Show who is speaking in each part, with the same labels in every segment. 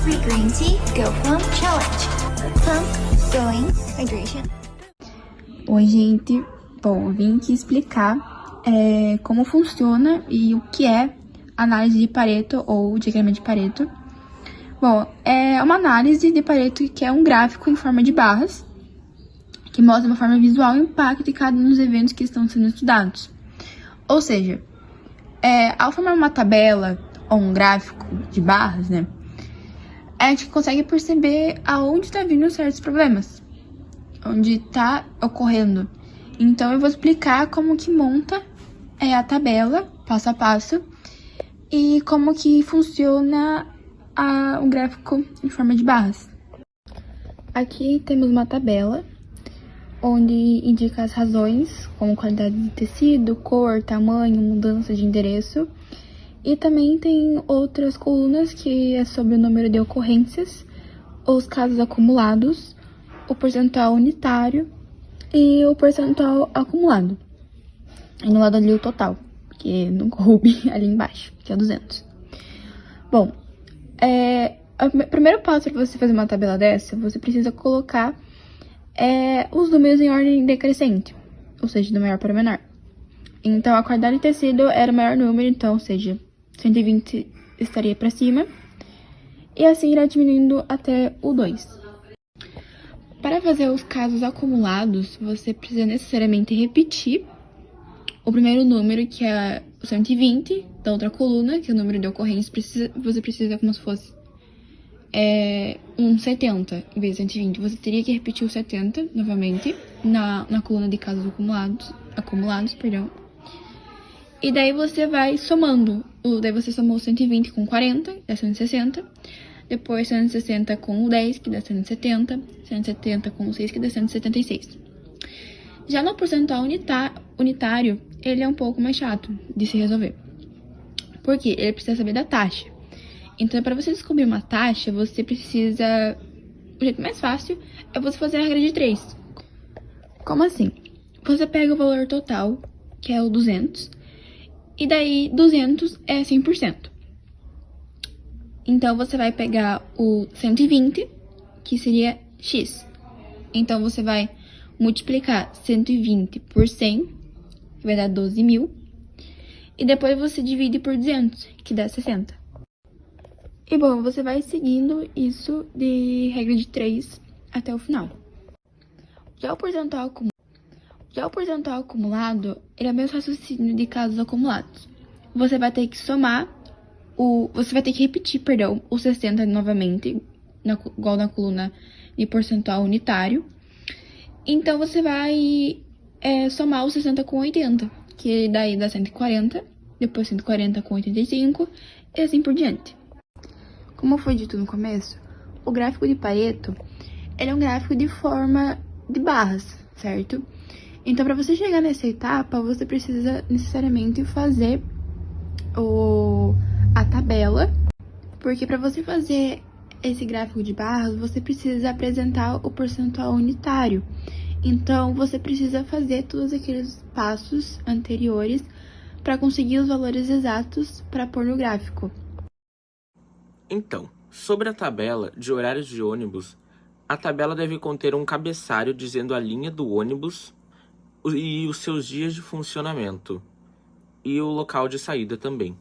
Speaker 1: free green tea Go Plum Challenge. Plum, going, hydration.
Speaker 2: Oi, gente. Bom, eu vim aqui explicar como funciona e o que é análise de Pareto ou diagrama de Pareto. Bom, é uma análise de Pareto que é um gráfico em forma de barras que mostra de uma forma visual o impacto de cada um dos eventos que estão sendo estudados. Ou seja, ao formar uma tabela ou um gráfico de barras, né, a gente consegue perceber aonde está vindo certos problemas, onde está ocorrendo. Então, eu vou explicar como que monta a tabela, passo a passo, e como que funciona o gráfico em forma de barras. Aqui temos uma tabela, onde indica as razões, como qualidade de tecido, cor, tamanho, mudança de endereço. E também tem outras colunas que é sobre o número de ocorrências, os casos acumulados, o percentual unitário e o percentual acumulado. E no lado ali o total, que não coube ali embaixo, que é 200. Bom, o primeiro passo para você fazer uma tabela dessa, você precisa colocar os números em ordem decrescente, ou seja, do maior para o menor. Então, a qualidade de tecido era o maior número, então, ou seja, 120 estaria para cima, e assim irá diminuindo até o 2. Para fazer os casos acumulados, você precisa necessariamente repetir o primeiro número, que é o 120, da outra coluna, que é o número de ocorrências, você precisa como se fosse um 70 em vez de 120. Você teria que repetir o 70 novamente na coluna de casos acumulados, perdão. E daí você vai somando. Daí você somou 120 com 40, dá 160. Depois 160 com o 10, que dá 170. 170 com o 6, que dá 176. Já no percentual unitário, ele é um pouco mais chato de se resolver. Por quê? Ele precisa saber da taxa. Então, para você descobrir uma taxa, você precisa... O jeito mais fácil é você fazer a regra de 3. Como assim? Você pega o valor total, que é o 200, e daí 200 é 100%. Então, você vai pegar o 120, que seria x. Então, você vai multiplicar 120 por 100, que vai dar 12.000. E depois você divide por 200, que dá 60. E bom, você vai seguindo isso de regra de 3 até o final. Já o percentual acumulado, ele é o mesmo raciocínio de casos acumulados. Você vai ter que repetir, o 60 novamente, igual na coluna de percentual unitário. Então, você vai somar o 60 com 80, que daí dá 140, depois 140 com 85, e assim por diante. Como foi dito no começo, o gráfico de Pareto, ele é um gráfico de forma de barras, certo? Então, para você chegar nessa etapa, você precisa necessariamente fazer a tabela, porque para você fazer esse gráfico de barras, você precisa apresentar o percentual unitário. Então, você precisa fazer todos aqueles passos anteriores para conseguir os valores exatos para pôr no gráfico.
Speaker 3: Então, sobre a tabela de horários de ônibus, a tabela deve conter um cabeçalho dizendo a linha do ônibus e os seus dias de funcionamento, e o local de saída também.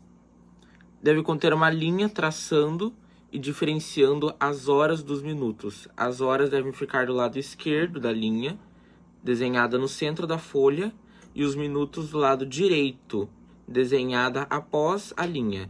Speaker 3: Deve conter uma linha traçando e diferenciando as horas dos minutos. As horas devem ficar do lado esquerdo da linha, desenhada no centro da folha, e os minutos do lado direito, desenhada após a linha.